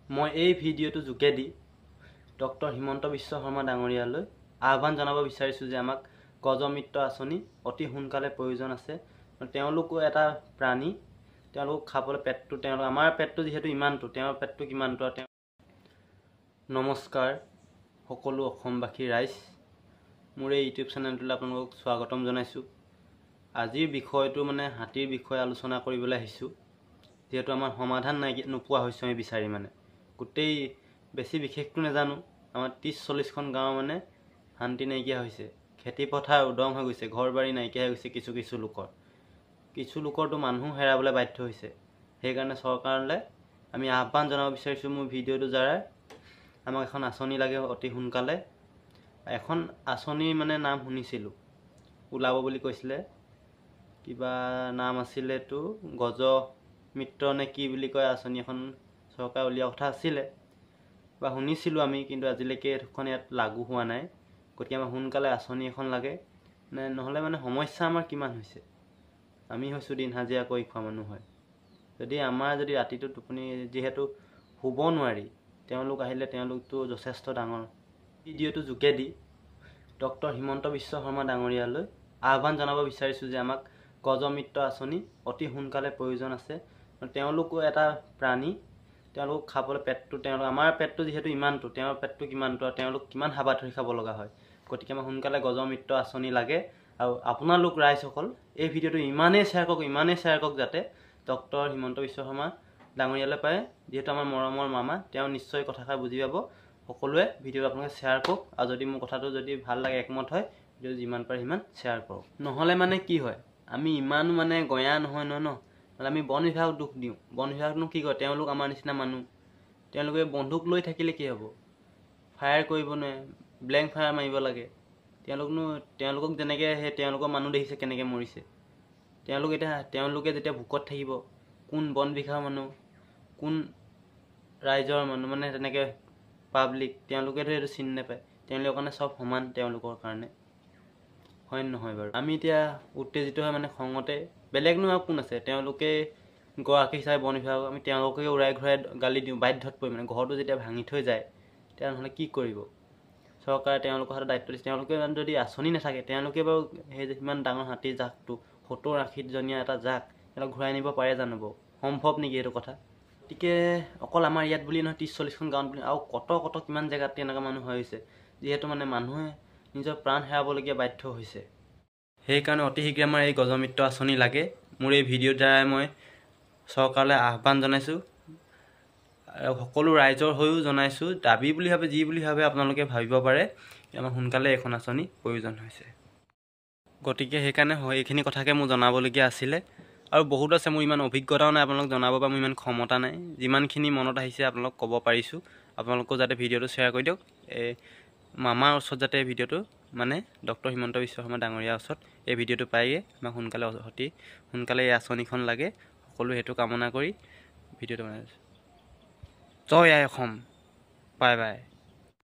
মই এই ভিডিঅ'টো যোগেদি ডক্টৰ হিমন্ত বিশ্ব শৰ্মা ডাঙৰীয়ালৈ আহ্বান জনাব বিচাৰিছোঁ যে আমাক গজমিত্ৰ আঁচনি অতি সোনকালে প্ৰয়োজন আছে। তেওঁলোকো এটা প্ৰাণী, তেওঁলোক খাবলৈ পেটটো আমাৰ পেটটো যিহেতু ইমানটো, তেওঁৰ পেটটো কিমানটো। নমস্কাৰ সকলো অসমবাসী ৰাইজ, মোৰ এই ইউটিউব চেনেলটোলৈ আপোনালোকক স্বাগতম জনাইছোঁ। আজিৰ বিষয়টো হাতীৰ বিষয়ে আলোচনা কৰিবলৈ আহিছোঁ, যিহেতু আমাৰ সমাধান নোপোৱা হৈছোঁ আমি বিচাৰি। গোটেই বেছি বিশেষটো নাজানো, আমাৰ 30-40খন গাঁও শান্তি নাইকিয়া হৈছে, খেতি পথাৰ উদং হৈ গৈছে, ঘৰ বাৰী নাইকিয়া হৈ গৈছে। কিছু লোকৰতো মানুহ হেৰাবলৈ বাধ্য হৈছে। সেইকাৰণে চৰকাৰলৈ আমি আহ্বান জনাব বিচাৰিছোঁ মোৰ ভিডিঅ'টো দ্বাৰা। আমাক এখন আঁচনি লাগে অতি সোনকালে। এখন আঁচনিৰ নাম শুনিছিলোঁ, ওলাব বুলি কৈছিলে, কিবা নাম আছিলেতো গজমিত্ৰ নে কি বুলি কয়, আঁচনি এখন চৰকাৰে উলিওৱা কথা আছিলে বা শুনিছিলোঁ আমি, কিন্তু আজিলৈকে এইখন ইয়াত লাগু হোৱা নাই। গতিকে আমাক সোনকালে আঁচনি এখন লাগে, নহ'লে সমস্যা আমাৰ কিমান হৈছে। আমি হৈছোঁ দিন হাজিৰা কৰি খোৱা মানুহ হয়। যদি ৰাতিটো টোপনি যিহেতু শুব নোৱাৰি, তেওঁলোক আহিলে তেওঁলোকতো যথেষ্ট ডাঙৰ। ভিডিঅ'টো যোগেদি ডক্টৰ হিমন্ত বিশ্ব শৰ্মা ডাঙৰীয়ালৈ আহ্বান জনাব বিচাৰিছোঁ যে আমাক গজমিত্ৰ আঁচনি অতি সোনকালে প্ৰয়োজন আছে। তেওঁলোকো এটা প্ৰাণী, তেওঁলোক খাবলৈ পেটটো আমাৰ পেটটো যিহেতু ইমানটো, তেওঁৰ পেটটো কিমানটো, তেওঁলোক কিমান হাবাথুৰি খাব লগা হয়। গতিকে আমাক সোনকালে গজমিত্ৰ আঁচনি লাগে। আৰু আপোনালোক ৰাইজসকল এই ভিডিঅ'টো ইমানেই শ্বেয়াৰ কৰক যাতে ডক্টৰ হিমন্ত বিশ্ব শৰ্মা ডাঙৰীয়ালৈ পায়, যিহেতু আমাৰ মৰমৰ মামা, তেওঁ নিশ্চয় কথাষাৰ বুজি পাব। সকলোৱে ভিডিঅ'টো আপোনালোকে শ্বেয়াৰ কৰক, আৰু যদি মোৰ কথাটো যদি ভাল লাগে, একমত হয়, ভিডিঅ'টো যিমান পাৰে সিমান শ্বেয়াৰ কৰক। নহ'লে কি হয়, আমি ইমানো গঞা নহয় ন, আমি বন বিভাগক দুখ দিওঁ। বন বিভাগনো কি কয়, তেওঁলোক আমাৰ নিচিনা মানুহ, তেওঁলোকে বন্দুক লৈ থাকিলে কি হ'ব, ফায়াৰ কৰিব নোৱাৰে, ব্লেংক ফায়াৰ মাৰিব লাগে। তেওঁলোকক যেনেকৈ তেওঁলোকৰ মানুহ দেখিছে কেনেকৈ মৰিছে, তেওঁলোকে যেতিয়া ভোকত থাকিব, কোন বন বিভাগৰ মানুহ, কোন ৰাইজৰ মানুহ, তেনেকৈ পাব্লিক, তেওঁলোকেতো এইটো চিনি নাপায়। তেওঁলোকৰ কাৰণে চব সমান, তেওঁলোকৰ কাৰণে হয় নহয় বাৰু। আমি এতিয়া উত্তেজিত হয় খঙতে, বেলেগনো আৰু কোন আছে, তেওঁলোকে গৰাকী হিচাপে বন বিভাগক আমি তেওঁলোকে উৰাই ঘূৰাই গালি দিওঁ, বাধ্যত পৰি। ঘৰটো যেতিয়া ভাঙি থৈ যায়, তেতিয়া নহ'লে কি কৰিব। চৰকাৰে তেওঁলোকৰ হাতত দায়িত্ব দিছে। তেওঁলোকে যদি আঁচনি নাথাকে, তেওঁলোকে বাৰু সেই সিমান ডাঙৰ হাতীৰ জাকটো, 70-80জনীয়া এটা জাক, তেওঁলোক ঘূৰাই নিব পাৰে জানো বাৰু? সম্ভৱ নেকি এইটো কথা? গতিকে অকল আমাৰ ইয়াত বুলি নহয়, 30-40খন গাঁৱত বুলি, আৰু কত কিমান জেগাত তেনেকুৱা মানুহ হৈছে, যিহেতু মানুহে নিজৰ প্ৰাণ হেৰাবলগীয়া বাধ্য হৈছে। সেইকাৰণে অতি শীঘ্ৰে আমাৰ এই গজমিত্ৰ আঁচনি লাগে। মোৰ এই ভিডিঅ'ৰ দ্বাৰাই মই চৰকাৰলৈ আহ্বান জনাইছোঁ, আৰু সকলো ৰাইজৰ হৈও জনাইছোঁ। দাবী বুলি ভাবে, যি বুলি ভাবে আপোনালোকে ভাবিব পাৰে, আমাক সোনকালে এইখন আঁচনি প্ৰয়োজন হৈছে। গতিকে সেইকাৰণে এইখিনি কথাকে মোৰ জনাবলগীয়া আছিলে। আৰু বহুত আছে, মোৰ ইমান অভিজ্ঞতাও নাই আপোনালোক জনাব পৰা, মোৰ ইমান ক্ষমতা নাই। যিমানখিনি মনত আহিছে আপোনালোক ক'ব পাৰিছোঁ। আপোনালোকেও যাতে ভিডিঅ'টো শ্বেয়াৰ কৰি দিয়ক, এই মামাৰ ওচৰত যাতে এই ভিডিঅ'টো ডক্টৰ হিমন্ত বিশ্ব শৰ্মা ডাঙৰীয়াৰ ওচৰত এই ভিডিঅ'টো পায়গৈ। আমাক অতি সোনকালে এই আঁচনিখন লাগে, সকলোৱে সেইটো কামনা কৰি ভিডিঅ'টো বনাইছোঁ। জয় আই অসম, বাই বাই।